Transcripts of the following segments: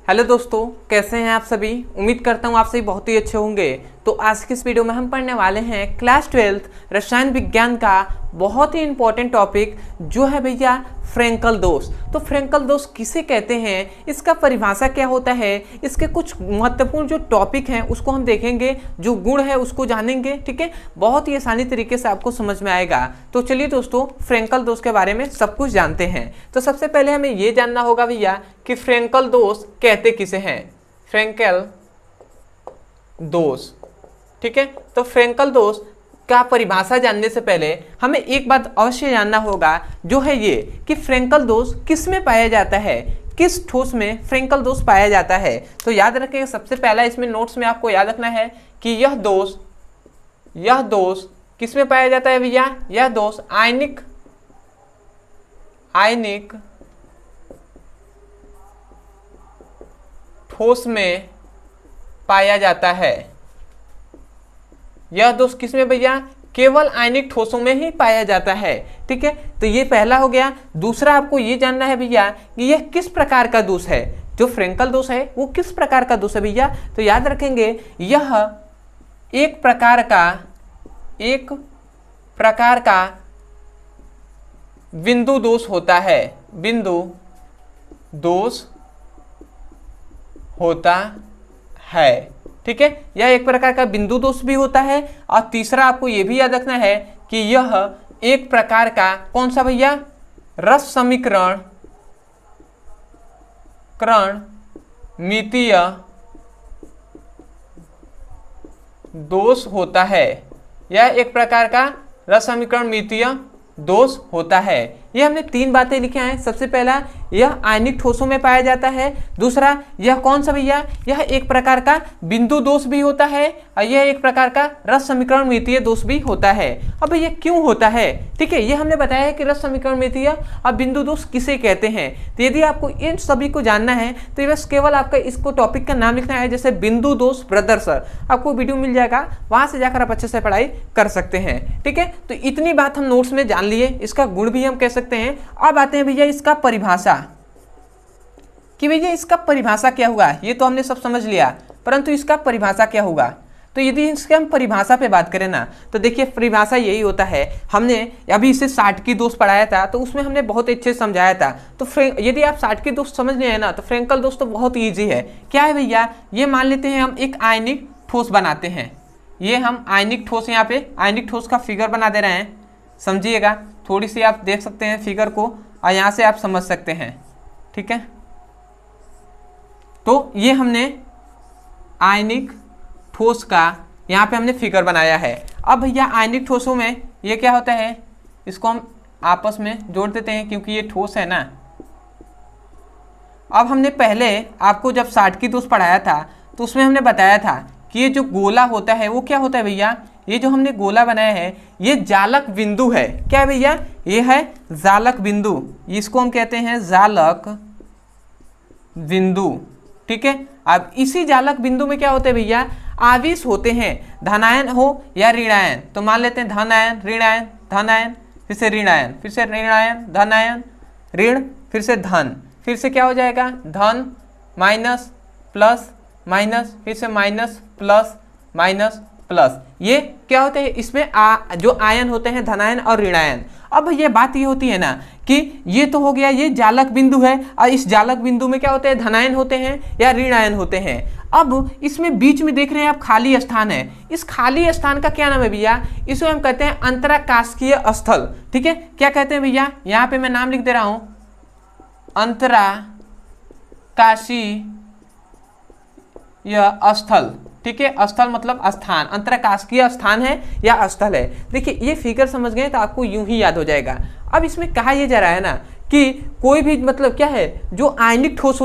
Hello दोस्तों, कैसे हैं आप सभी। उम्मीद करता हूँ आप सभी बहुत ही अच्छे होंगे। तो आज की इस वीडियो में हम पढ़ने वाले हैं क्लास 12 रसायन विज्ञान का बहुत ही इंपॉर्टेंट टॉपिक जो है भैया फ्रैंकल दोष। तो फ्रैंकल दोष किसे कहते हैं, इसका परिभाषा क्या होता है, इसके कुछ महत्वपूर्ण जो टॉपिक हैं उसको हम देखेंगे, जो गुण है उसको जानेंगे। ठीक है, बहुत ही आसानी तरीके से आपको समझ में आएगा। तो चलिए दोस्तों, फ्रैंकल दोष के बारे में सब कुछ जानते हैं। तो सबसे पहले हमें ये जानना होगा भैया कि फ्रैंकल दोष कहते किसे हैं। फ्रैंकल दोष, ठीक है। तो फ्रैंकल दोष का परिभाषा जानने से पहले हमें एक बात अवश्य जानना होगा, जो है ये कि फ्रैंकल दोष किस में पाया जाता है, किस ठोस में फ्रैंकल दोष पाया जाता है। तो याद रखें, सबसे पहला इसमें नोट्स में आपको याद रखना है कि यह दोष किस में पाया जाता है भैया। यह दोष आयनिक ठोस में पाया जाता है। यह दोष किसमें भैया, केवल आयनिक ठोसों में ही पाया जाता है। ठीक है, तो ये पहला हो गया। दूसरा आपको ये जानना है भैया कि यह किस प्रकार का दोष है, जो फ्रैंकल दोष है वो किस प्रकार का दोष है भैया। तो याद रखेंगे, यह एक प्रकार का बिंदु दोष होता है। बिंदु दोष होता है, ठीक है। यह एक प्रकार का बिंदु दोष भी होता है। और तीसरा आपको यह भी याद रखना है कि यह एक प्रकार का कौन सा भैया, रस समीकरण मितीय दोष होता है। यह एक प्रकार का रस समीकरण मितीय दोष होता है। ये हमने तीन बातें लिखी हैं। सबसे पहला, यह आयनिक ठोसों में पाया जाता है। दूसरा, यह कौन सा भैया, यह एक प्रकार का बिंदु दोष भी होता है। और यह एक प्रकार का रस समीकरण मितीय दोष भी होता है। अब ये क्यों होता है, ठीक है, ये हमने बताया है कि रस समीकरण मितीय और बिंदु दोष किसे कहते हैं। तो यदि आपको इन सभी को जानना है तो बस केवल आपका इसको टॉपिक का नाम लिखना है, जैसे बिंदु दोष ब्रदर्स। आपको वीडियो मिल जाएगा, वहां से जाकर आप अच्छे से पढ़ाई कर सकते हैं। ठीक है, तो इतनी बात हम नोट्स में जान लिए। इसका गुण भी हम कह सकते हैं। अब आते हैं भैया इसका परिभाषा, कि भैया इसका परिभाषा क्या होगा। ये तो हमने सब समझ लिया, परंतु इसका परिभाषा क्या होगा। तो यदि इसके हम परिभाषा पे बात करें ना, तो देखिए परिभाषा यही होता है। हमने अभी इसे साटकी दोष पढ़ाया था, तो उसमें हमने बहुत अच्छे से समझाया था। तो यदि आप साटकी दोष समझ रहे हैं ना, तो फ्रैंकल दोष तो बहुत ईजी है। क्या है भैया, ये मान लेते हैं हम एक आयनिक ठोस बनाते हैं। ये हम आयनिक ठोस, यहाँ पे आयनिक ठोस का फिगर बना दे रहे हैं, समझिएगा। थोड़ी सी आप देख सकते हैं फिगर को, और यहाँ से आप समझ सकते हैं। ठीक है, तो ये हमने आयनिक ठोस का यहाँ पे हमने फिगर बनाया है। अब भैया आयनिक ठोसों में ये क्या होता है, इसको हम आपस में जोड़ देते हैं क्योंकि ये ठोस है ना। अब हमने पहले आपको जब साटकी दोष पढ़ाया था, तो उसमें हमने बताया था कि ये जो गोला होता है वो क्या होता है भैया, ये जो हमने गोला बनाया है ये जालक बिंदु है। क्या है भैया, ये है जालक बिंदु, इसको हम कहते हैं जालक बिंदु। ठीक है, अब इसी जालक बिंदु में क्या होते हैं भैया, आवेश होते हैं, धनायन हो या ऋणायन। तो मान लेते हैं धनायन ऋणायन धनायन, फिर से ऋणायन, फिर से ऋणायन धनायन ऋण, फिर से धन, फिर से क्या हो जाएगा धन माइनस प्लस माइनस, फिर से माइनस प्लस माइनस प्लस। ये क्या होते हैं, इसमें जो आयन होते हैं धनायन और ऋणायन। अब ये बात ये होती है ना कि ये तो हो गया, ये जालक बिंदु है, और इस जालक बिंदु में क्या होते हैं, धनायन होते हैं या ऋणायन होते हैं। अब इसमें बीच में देख रहे हैं आप खाली स्थान है। इस खाली स्थान का क्या नाम है भैया, इसे हम कहते हैं अंतराकाशीय स्थल। ठीक है, क्या कहते हैं भैया, यहाँ पे मैं नाम लिख दे रहा हूं, अंतराकाशीय स्थल। ठीक है, स्थल मतलब स्थान, अंतराकाशीय स्थान है या स्थल है। देखिए ये फिगर समझ गए तो आपको यूं ही याद हो जाएगा। अब इसमें कहा यह जा रहा है ना कि कोई भी मतलब क्या है, जो आयनिक ठोस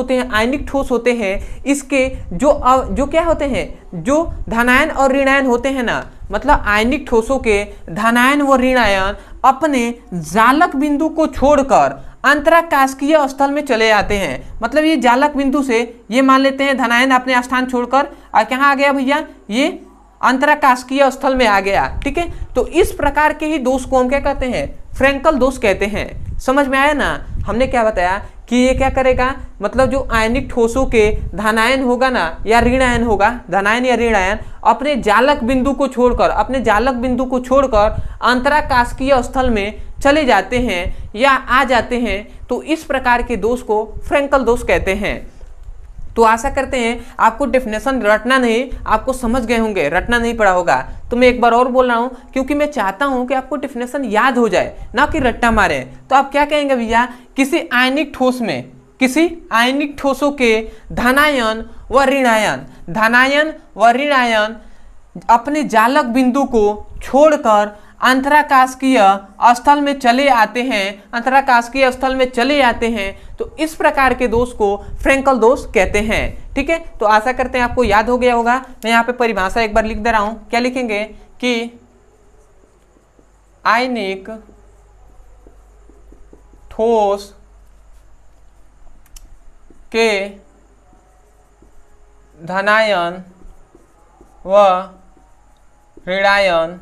होते हैं, इसके जो क्या होते हैं, जो धनायन और ऋणायन होते हैं ना, मतलब आयनिक ठोसों के धनायन व ऋणायन अपने जालक बिंदु को छोड़कर अंतराकाशीय स्थल में चले जाते हैं। मतलब ये जालक बिंदु से ये मान लेते हैं धनायन अपने स्थान छोड़कर, और कहाँ आ गया भैया, ये अंतराकाशीय स्थल में आ गया। ठीक है, तो इस प्रकार के ही दोष को हम क्या कहते हैं, फ्रैंकल दोष कहते हैं। समझ में आया ना। हमने क्या बताया कि ये क्या करेगा, मतलब जो आयनिक ठोसों के धनायन होगा ना या ऋण आयन होगा, धनायन या ऋण आयन अपने जालक बिंदु को छोड़कर अंतराकाशिकीय स्थल में चले जाते हैं या आ जाते हैं, तो इस प्रकार के दोष को फ्रेंकल दोष कहते हैं। तो आशा करते हैं आपको डेफिनेशन रटना नहीं, आपको समझ गए होंगे, रटना नहीं पड़ा होगा। तो मैं एक बार और बोल रहा हूँ क्योंकि मैं चाहता हूँ कि आपको डेफिनेशन याद हो जाए, ना कि रट्टा मारे। तो आप क्या कहेंगे भैया, किसी आयनिक ठोस में, किसी आयनिक ठोसों के धनायन व ऋण आयन अपने जालक बिंदु को छोड़कर अंतराकाशिकीय स्थल में चले आते हैं, तो इस प्रकार के दोष को फ्रेंकल दोष कहते हैं। ठीक है, तो आशा करते हैं आपको याद हो गया होगा। मैं यहाँ पे परिभाषा एक बार लिख दे रहा हूं, क्या लिखेंगे कि आयनिक ठोस के धनायन व ऋणायन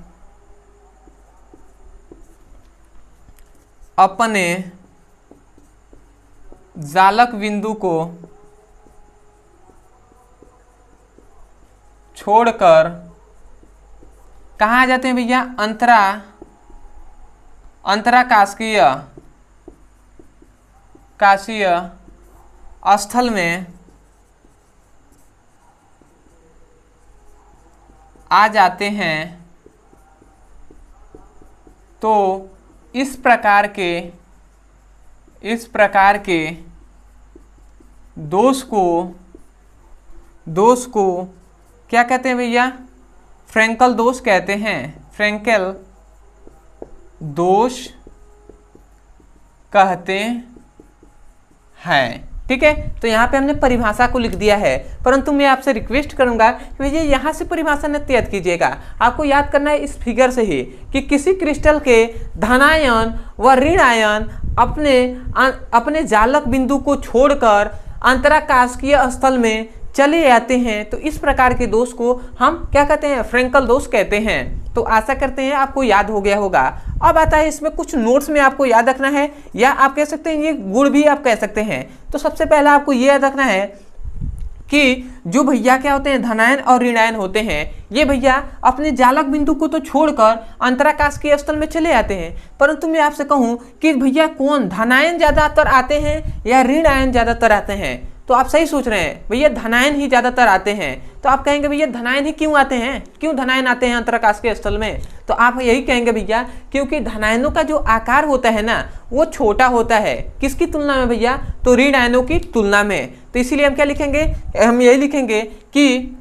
अपने जालक बिंदु को छोड़कर कहाँ आ जाते हैं भैया, अंतराकाशिकीय स्थल में आ जाते हैं। तो इस प्रकार के दोष को क्या कहते हैं भैया, फ्रेंकल दोष कहते हैं। फ्रेंकल दोष कहते हैं। ठीक है, तो यहाँ पे हमने परिभाषा को लिख दिया है, परंतु मैं आपसे रिक्वेस्ट करूंगा कि भैया यहाँ से परिभाषा न याद कीजिएगा, आपको याद करना है इस फिगर से ही कि किसी क्रिस्टल के धनायन व ऋण आयन अपने जालक बिंदु को छोड़कर अंतराकाशिकीय स्थल में चले आते हैं, तो इस प्रकार के दोष को हम क्या कहते हैं, फ्रेंकल दोष कहते हैं। तो आशा करते हैं आपको याद हो गया होगा। अब आता है इसमें कुछ नोट्स में आपको याद रखना है, या आप कह सकते हैं ये गुण भी आप कह सकते हैं। तो सबसे पहला आपको ये याद रखना है कि जो भैया क्या होते हैं, धनायन और ऋणायन होते हैं, ये भैया अपने जालक बिंदु को तो छोड़कर अंतराकाशिकीय स्थल में चले आते हैं। परंतु मैं आपसे कहूँ कि भैया कौन, धनायन ज़्यादातर आते हैं या ऋण आयन ज़्यादातर आते हैं, तो आप सही सोच रहे हैं, भैया धनायन ही ज़्यादातर आते हैं। तो आप कहेंगे भैया धनायन ही क्यों आते हैं, क्यों धनायन आते हैं अंतराकाशिकीय स्थल में, तो आप यही कहेंगे भैया क्योंकि धनायनों का जो आकार होता है ना वो छोटा होता है। किसकी तुलना में भैया, तो ऋण आयनों की तुलना में। तो इसीलिए हम क्या लिखेंगे, हम यही लिखेंगे कि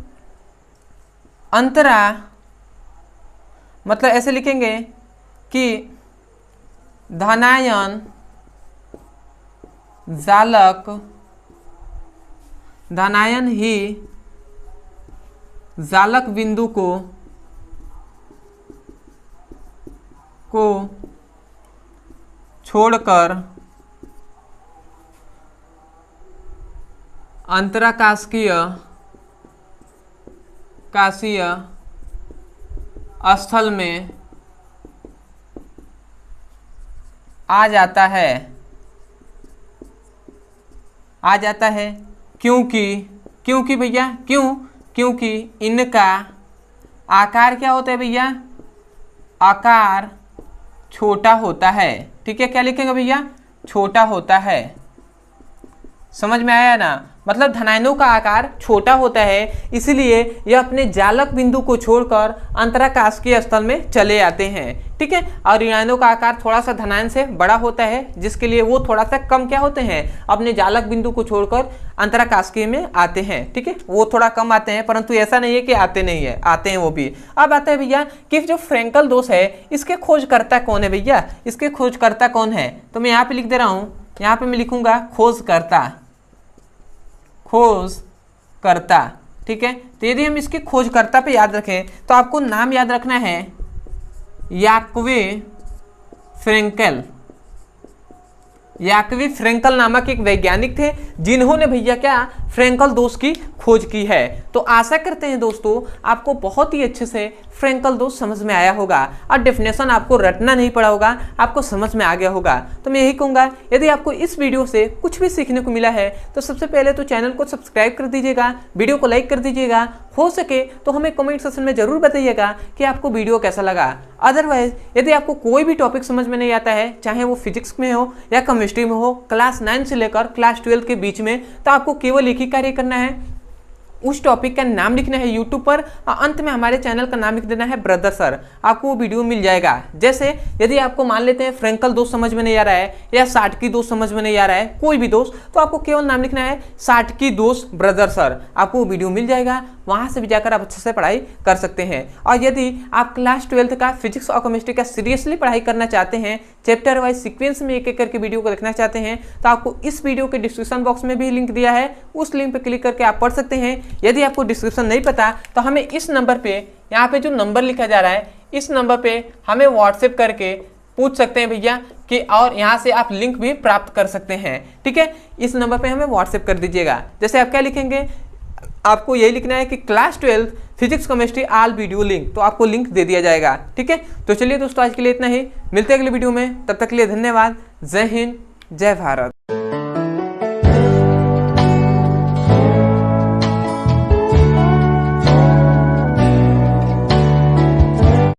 मतलब ऐसे लिखेंगे कि धनायन ही जालक बिंदु को छोड़कर अंतराकाशिकीय स्थल में आ जाता है, क्योंकि भैया क्योंकि इनका आकार क्या होता है भैया, आकार छोटा होता है। ठीक है, क्या लिखेंगे भैया, छोटा होता है। समझ में आया ना, मतलब धनायनों का आकार छोटा होता है, इसलिए यह अपने जालक बिंदु को छोड़कर अंतराकाशिकीय स्थल में चले आते हैं। ठीक है, और ऋणायनों का आकार थोड़ा सा धनायन से बड़ा होता है, जिसके लिए वो थोड़ा सा कम क्या होते हैं, अपने जालक बिंदु को छोड़कर अंतराकाशिकीय में आते हैं। ठीक है, वो थोड़ा कम आते हैं, परंतु ऐसा नहीं है कि आते नहीं है, आते हैं वो भी। अब आता है भैया कि जो फ्रेंकल दोष है इसके खोजकर्ता कौन है भैया, इसके खोजकर्ता कौन है, तो मैं यहाँ पे लिख दे रहा हूँ, यहाँ पे मैं लिखूंगा खोजकर्ता। ठीक है, तो यदि हम इसके खोजकर्ता पे याद रखें तो आपको नाम याद रखना है याकवे फ्रेंकल नामक एक वैज्ञानिक थे, जिन्होंने भैया क्या फ्रैंकल दोष की खोज की है। तो आशा करते हैं दोस्तों आपको बहुत ही अच्छे से फ्रैंकल दोष समझ में आया होगा और डेफिनेशन आपको रटना नहीं पड़ा होगा, आपको समझ में आ गया होगा। तो मैं यही कहूँगा यदि आपको इस वीडियो से कुछ भी सीखने को मिला है तो सबसे पहले तो चैनल को सब्सक्राइब कर दीजिएगा, वीडियो को लाइक कर दीजिएगा, हो सके तो हमें कमेंट सेक्शन में जरूर बताइएगा कि आपको वीडियो कैसा लगा। अदरवाइज यदि आपको कोई भी टॉपिक समझ में नहीं आता है, चाहे वो फिजिक्स में हो या केमिस्ट्री में हो, क्लास 9 से लेकर क्लास 12 के बीच में, तो आपको केवल एक ही कार्य करना है, उस टॉपिक का नाम लिखना है यूट्यूब पर और अंत में हमारे चैनल का नाम लिख देना है ब्रदर सर, आपको वो वीडियो मिल जाएगा। जैसे यदि आपको मान लेते हैं फ्रैंकल दोष समझ में नहीं आ रहा है या साटकी दोष समझ में नहीं आ रहा है, कोई भी दोष, तो आपको केवल नाम लिखना है साटकी दोष ब्रदर सर, आपको वो वीडियो मिल जाएगा, वहां से भी जाकर आप अच्छे से पढ़ाई कर सकते हैं। और यदि आप क्लास 12 का फिजिक्स और केमिस्ट्री का सीरियसली पढ़ाई करना चाहते हैं, चैप्टर वाइज सीक्वेंस में एक एक करके वीडियो को देखना चाहते हैं, तो आपको इस वीडियो के डिस्क्रिप्शन बॉक्स में भी लिंक दिया है, उस लिंक पर क्लिक करके आप पढ़ सकते हैं। यदि आपको डिस्क्रिप्शन नहीं पता तो हमें इस नंबर पे, यहाँ पे जो नंबर लिखा जा रहा है, इस नंबर पे हमें व्हाट्सएप करके पूछ सकते हैं भैया कि, और यहाँ से आप लिंक भी प्राप्त कर सकते हैं। ठीक है, इस नंबर पे हमें व्हाट्सएप कर दीजिएगा। जैसे आप क्या लिखेंगे, आपको यही लिखना है कि class 12 physics chemistry all video link, तो आपको लिंक दे दिया जाएगा। ठीक है, तो चलिए दोस्तों आज के लिए इतना ही, मिलते हैं अगले वीडियो में, तब तक के लिए धन्यवाद। जय हिंद, जय भारत।